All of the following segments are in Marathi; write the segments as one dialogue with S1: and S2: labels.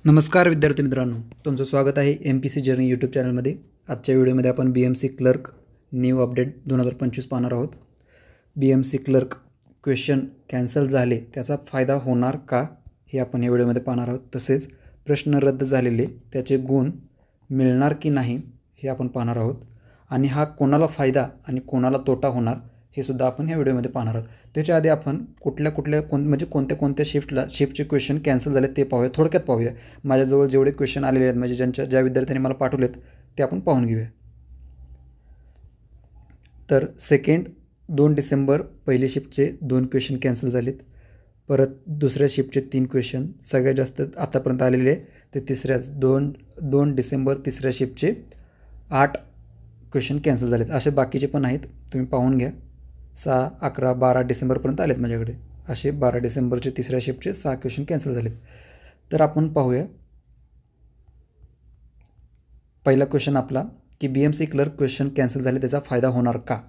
S1: नमस्कार विद्यार्थी मित्रांनो, तुमचं स्वागत आहे MPC जर्नी यूट्यूब चॅनलमध्ये। आजच्या व्हिडिओमध्ये आपण BMC क्लर्क न्यू अपडेट 2025 पाहणार आहोत। BMC क्लर्क क्वेश्चन कॅन्सल झाले त्याचा फायदा होणार का हे आपण या व्हिडिओमध्ये पाहणार आहोत। तसेच प्रश्न रद्द झालेले त्याचे गुण मिळणार की नाही हे आपण पाहणार आहोत आणि हा कोणाला फायदा आणि कोणाला तोटा होणार हे सुद्धा आपण या व्हिडिओमध्ये पाहणार आहोत। त्याच्या आधी आपण कोणत्या शिफ्टचे क्वेश्चन कॅन्सल झाले ते पाहूया, थोडक्यात पाहूया। माझ्याजवळ जेवढे क्वेश्चन आलेले आहेत म्हणजे ज्या विद्यार्थ्यांनी मला पाठवलेत ते आपण पाहून घेऊया। तर 2 डिसेंबर पहिली शिफ्टचे 2 क्वेश्चन कॅन्सल झालेत। परत दुसऱ्या शिफ्टचे 3 क्वेश्चन सगळ्यात जास्त आतापर्यंत आलेले ते तिसऱ्याच 2 डिसेंबर तिसऱ्या शिफ्टचे 8 क्वेश्चन कॅन्सल झालेत। असे बाकीचे पण आहेत, तुम्ही पाहून घ्या। 6, 11, 12 डिसेंबरपर्यंत आलेत माझ्याकडे। असे 12 डिसेंबरचे तिसऱ्या शिफ्टचे 6 क्वेश्चन कॅन्सल झालेत। तर आपण पाहूया पहिला क्वेश्चन आपला की BMC क्लर्क क्वेश्चन कॅन्सल झाले त्याचा फायदा होणार का।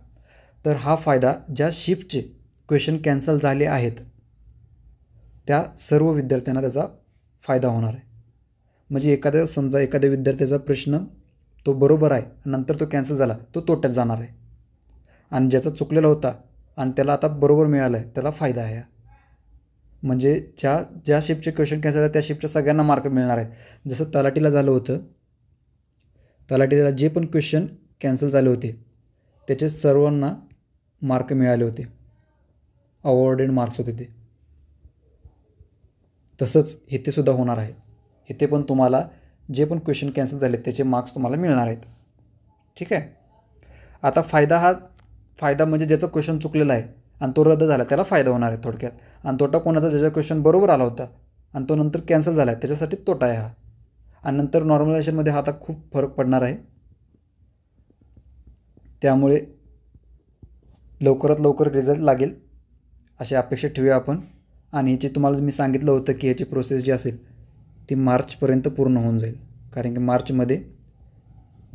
S1: तर हा फायदा ज्या शिफ्टचे क्वेश्चन कॅन्सल झाले आहेत त्या सर्व विद्यार्थ्यांना त्याचा फायदा होणार आहे। म्हणजे समजा एखाद्या विद्यार्थ्याचा प्रश्न तो बरोबर आहे, नंतर तो कॅन्सल झाला, तो तोट्यात जाणार आहे। आणि ज्याचा चुकलेला होता आणि त्याला आता बरोबर मिळालं आहे त्याला फायदा आहे। म्हणजे ज्या शिफ्टचे क्वेश्चन कॅन्सल झाले त्या शिफ्टच्या सगळ्यांना मार्क मिळणार आहेत। जसं तलाठीला झालं होतं, तलाठीला जे पण क्वेश्चन कॅन्सल झाले होते त्याचे सर्वांना मार्क मिळाले होते, अवॉर्डेड मार्क्स होते ते। तसंच इथे सुद्धा होणार आहे। इथे पण तुम्हाला जे पण क्वेश्चन कॅन्सल झाले त्याचे मार्क्स तुम्हाला मिळणार आहेत, ठीक आहे। आता फायदा म्हणजे ज्याचा क्वेश्चन चुकलेला आहे आणि तो रद्द झाला त्याला फायदा होणार आहे थोडक्यात। आणि तोटा कोणाचा, ज्याचा क्वेश्चन बरोबर आला होता आणि तो नंतर कॅन्सल झाला आहे त्याच्यासाठी तोटा आहे हा। आणि नंतर नॉर्मलायझेशनमध्ये हा आता खूप फरक पडणार आहे। त्यामुळे लवकरात लवकर रिझल्ट लागेल अशी अपेक्षा ठेवूया आपण। आणि ह्याची तुम्हाला मी सांगितलं होतं की ह्याची प्रोसेस जी असेल ती मार्चपर्यंत पूर्ण होऊन जाईल, कारण की मार्चमध्ये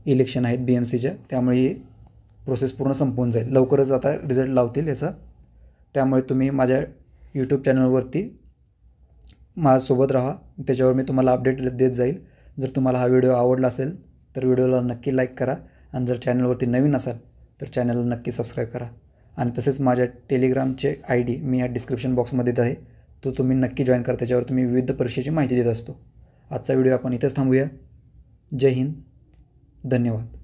S1: इलेक्शन आहेत BMCच्या, त्यामुळे ही प्रोसेस पूर्ण संपवून जाईल। लवकरच आता रिझल्ट लावतील याचा। त्यामुळे तुम्ही माझ्या यूट्यूब चॅनलवरती माझ्यासोबत राहा, त्याच्यावर मी तुम्हाला अपडेट देत जाईल। जर तुम्हाला हा व्हिडिओ आवडला असेल तर व्हिडिओला नक्की लाईक करा आणि जर चॅनलवरती नवीन असाल तर चॅनलला नक्की सबस्क्राईब करा। आणि तसेच माझ्या टेलिग्रामचे ID मी या डिस्क्रिप्शन बॉक्समध्ये देत आहे, तो तुम्ही नक्की जॉईन करा। त्याच्यावर तुम्ही विविध परीक्षेची माहिती देत असतो। आजचा व्हिडिओ आपण इथेच थांबूया। जय हिंद, धन्यवाद।